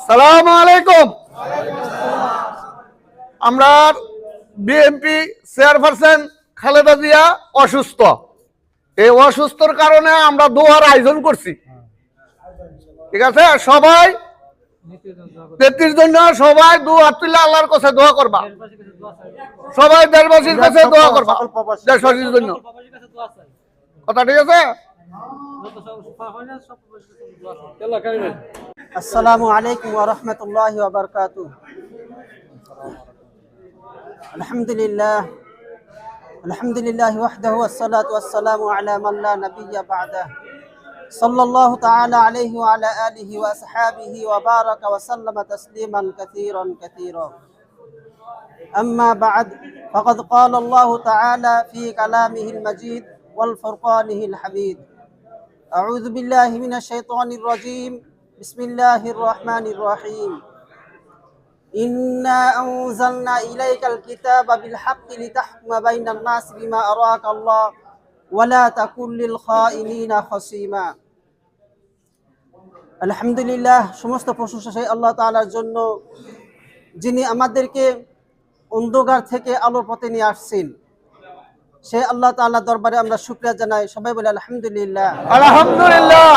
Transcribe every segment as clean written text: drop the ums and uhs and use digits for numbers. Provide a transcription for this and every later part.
সালাম আলাইকুম। আমরা বিএনপি চেয়ারপারসন খালেদা জিয়া অসুস্থ। এই অসুস্থর কারণে আমরা দোয়ার আয়োজন করছি। ঠিক আছে, সবাই 33 জন সবাই দোয়া তুলে আল্লাহর কাছে দোয়া করবা। সবাই দেশবাসীর কাছে দোয়া করবা, দেশবাসীর জন্য। কথা ঠিক আছে? আসসালামু আলাইকুম ওয়া রাহমাতুল্লাহি ওয়া বারাকাতুহু। আলহামদুলিল্লাহ ওয়াহদাহু ওয়াসসালাতু ওয়াসসালামু আলা মান লা নাবিয়্যা বা'দাহু। সাল্লাল্লাহু তাআলা আলাইহি ওয়া আলা আলিহি ওয়া আসহাবিহি ওয়া বারাকা ওয়া সাল্লামা তাসলিমান কাসীরান কাসীরা। আম্মা বা'দ, ফাকাদ ক্বালা আল্লাহু তাআলা ফি কালামিহিল মাজিদ ওয়াল ফুরকানিহিল হামিদ। আউযু বিল্লাহি মিনাশ শাইতানির রাজীম। বিসমিল্লাহির রহমানির রহিম। ইন্না আনজালনা ইলাইকাল কিতাবা বিল হাক্কি লিতাহকুমা বাইনান নাসি বিমা আরাকাল্লাহ ওয়া লা তাকুন লিল খাইনিনা খাসীমা। আলহামদুলিল্লাহ, সমস্ত প্রশংসা সেই আল্লাহ তাআলার জন্য, যিনি আমাদেরকে অন্ধকার থেকে আলোর পথে নিয়ে আসছেন। সে আল্লাহ তাআলার দরবারে আমরা শুকরিয়া জানাই। সবাই বলে আলহামদুলিল্লাহ। আলহামদুলিল্লাহ।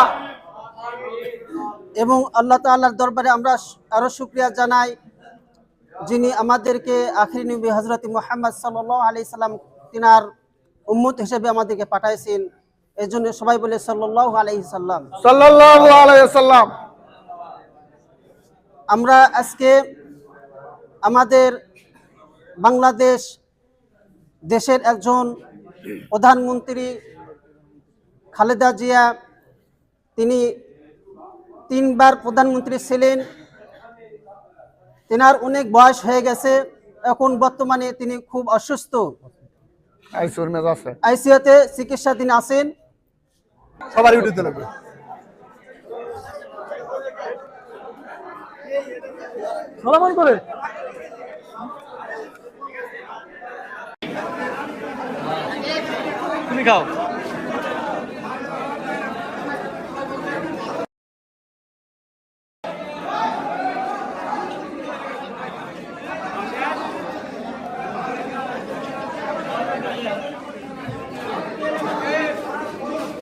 এবং আল্লাহ তাআলার দরবারে আমরা আরো শুকরিয়া জানাই, যিনি আমাদেরকে আখিরি নবী হযরত মুহাম্মদ সাল্লাল্লাহু আলাইহি সাল্লাম তিনার উম্মত হিসেবে আমাদেরকে পাঠাইছেন। এজন্য সবাই বলে সাল্লাল্লাহু আলাইহি সাল্লাম। সাল্লাল্লাহু আলাইহি সাল্লাম। আমরা আজকে আমাদের বাংলাদেশ দেশের একজন প্রধানমন্ত্রী খালেদা জিয়া, তিনি 3 বার প্রধানমন্ত্রী ছিলেন। তেনার অনেক বয়স হয়ে গেছে। এখন বর্তমানে তিনি খুব অসুস্থ, আইসিইউতে চিকিৎসাধীন আছেন। সবারই উঠতে লাগবে। সালাম করে তুমি খাও।